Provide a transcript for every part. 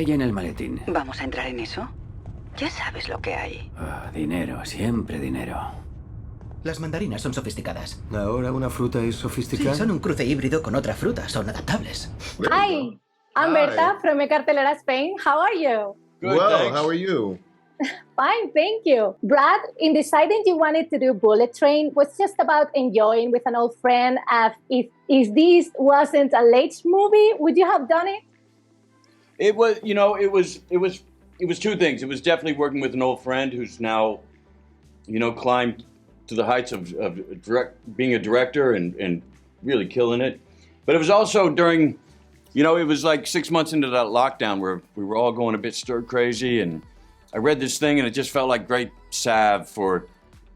hay en el maletín? ¿Vamos a entrar en eso? Ya sabes lo que hay. Dinero, siempre dinero. Las mandarinas son sofisticadas. ¿Ahora una fruta es sofisticada? Sí, son un cruce híbrido con otra fruta. Son adaptables. Hi, I'm Berta from Cartelera, Spain. How are you? Good, well, thanks. How are you? Fine, thank you. Brad, in deciding you wanted to do Bullet Train was just about enjoying with an old friend. If this wasn't a Leitch movie, would you have done it? It was, you know, it was two things. It was definitely working with an old friend who's now, you know, climbed to the heights of being a director and really killing it. But it was also during, you know, it was like 6 months into that lockdown where we were all going a bit stir crazy, and I read this thing and it just felt like great salve for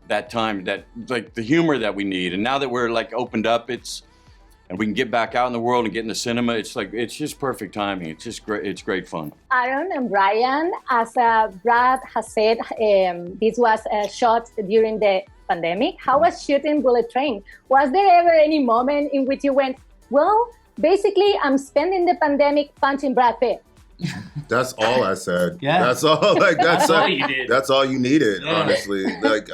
that time, that like the humor that we need. And now that we're like opened up, and we can get back out in the world and get in the cinema, it's just perfect timing. It's just great. It's great fun. Aaron and Brian, as Brad has said, this was shot during the pandemic. How was shooting Bullet Train? Was there ever any moment in which you went, well, basically, I'm spending the pandemic punching Brad Pitt? That's all I said. Yeah. That's all. Like that's all you did. That's all you needed, Yeah. honestly. Like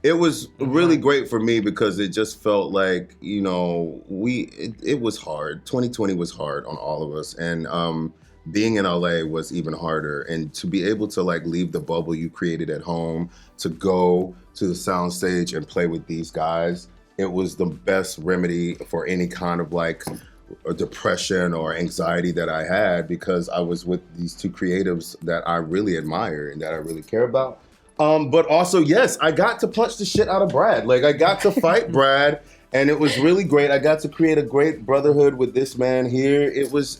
it was really great for me because it just felt like, you know, it was hard. 2020 was hard on all of us, and being in LA was even harder. And to be able to like leave the bubble you created at home to go to the soundstage and play with these guys, it was the best remedy for any kind of like or depression or anxiety that I had, because I was with these two creatives that I really admire and that I really care about. But also, yes, I got to punch the shit out of Brad. Like I got to fight Brad, and it was really great. I got to create a great brotherhood with this man here. It was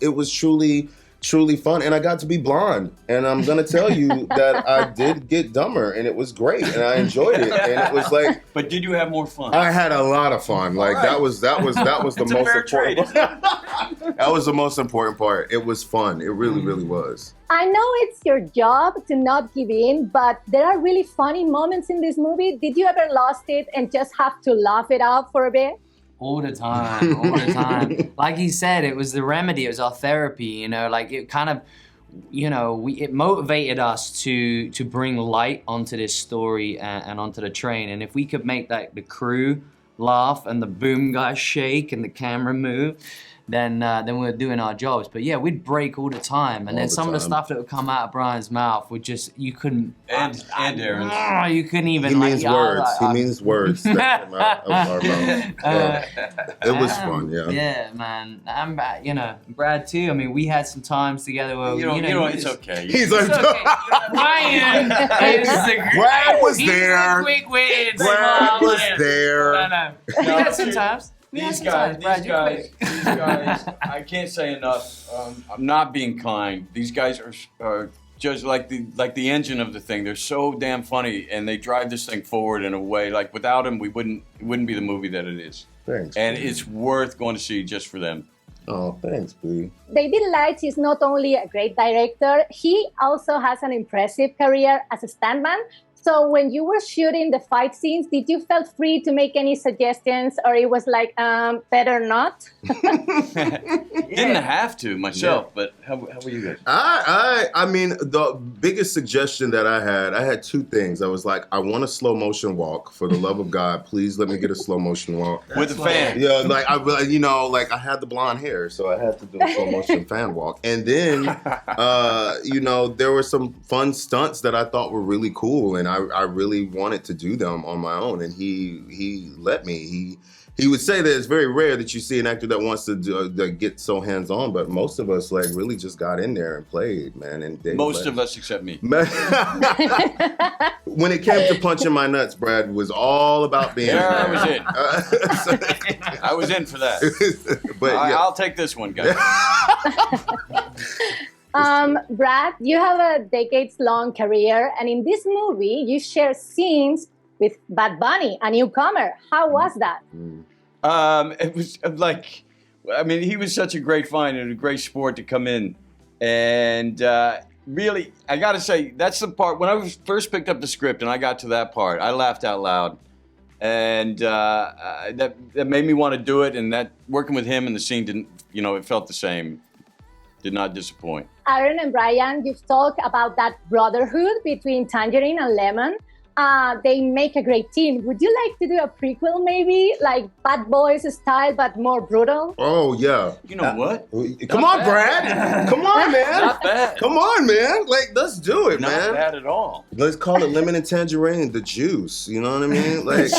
truly fun, and I got to be blonde. And I'm gonna tell you that I did get dumber, and it was great, and I enjoyed it. And it was like, But did you have more fun? I had a lot of fun. Like Right. that was the most important. trade. That was the most important part. It was fun. It really was. I know it's your job to not give in, but there are really funny moments in this movie. Did you ever lost it and just have to laugh it out for a bit? All the time. Like he said, it was the remedy, it was our therapy, you know, like it kind of, you know, it motivated us to bring light onto this story and onto the train. And if we could make the crew laugh and the boom guys shake and the camera move, then we're doing our jobs. But yeah, we'd break all the time. And then some of the stuff that would come out of Brian's mouth would just, you couldn't. And Aaron's. You couldn't even. He means words. He means words. That come out of our mouth. Yeah. It was fun, yeah. Yeah, man. I'm, you know, Brad too. I mean, we had some times together where You know, it's okay. He's like, Brian. Brad was He's there. the quick-witted, Brad smart was man. No. We had some times. These guys, I can't say enough. I'm not being kind. These guys are just like the engine of the thing. They're so damn funny, and they drive this thing forward in a way like without them, it wouldn't be the movie that it is. Thanks. And it's worth going to see just for them. Oh, thanks, B. David Leitch is not only a great director, he also has an impressive career as a stuntman. So when you were shooting the fight scenes, did you feel free to make any suggestions, or it was like, better not? Didn't have to myself, but how were you guys? I mean, the biggest suggestion that I had two things. I was like, I want a slow motion walk. For the love of God, please let me get a slow motion walk. With a fan. Yeah, like I had the blonde hair, so I had to do a slow motion fan walk. And then, there were some fun stunts that I thought were really cool, and I really wanted to do them on my own, and he let me. He would say that it's very rare that you see an actor that wants to get so hands-on, but most of us like really just got in there and played, man. And most of us except me. When it came to punching my nuts, Brad was all about being there. I was in. I was in for that. But I'll take this one, guys. Brad, you have a decades-long career, and in this movie, you share scenes with Bad Bunny, a newcomer. How was that? It was like, I mean, he was such a great find and a great sport to come in. And really, I got to say, that's the part, when I first picked up the script and I got to that part, I laughed out loud. And that made me want to do it, and that working with him in the scene didn't, it felt the same. Did not disappoint. Aaron and Brian, you've talked about that brotherhood between Tangerine and Lemon. They make a great team. Would you like to do a prequel, maybe, like Bad Boys style, but more brutal? Oh, yeah. You know what? Come on, Brad. Come on, man. Not bad. Come on, man. Like, let's do it, Not man. bad at all. Let's call it lemon and tangerine, the juice. You know what I mean? Like,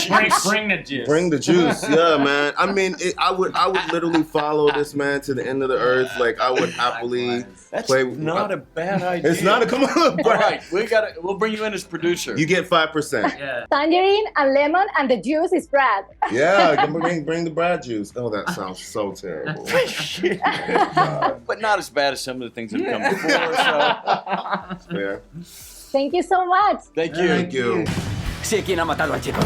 Bring the juice. bring the juice. Yeah, man. I mean, I would literally follow this man to the end of the earth. Like, I would happily That's play. not a bad idea. It's not a come on, Brad. All right, we'll bring you in as producer. You get 5%. Yeah. Tangerine and Lemon, and the juice is Brad. Yeah, bring the Brad juice. Oh, that sounds so terrible. But not as bad as some of the things that have come before, so Fair. Thank you so much. thank you. Thank you. Sé quién ha matado al chico.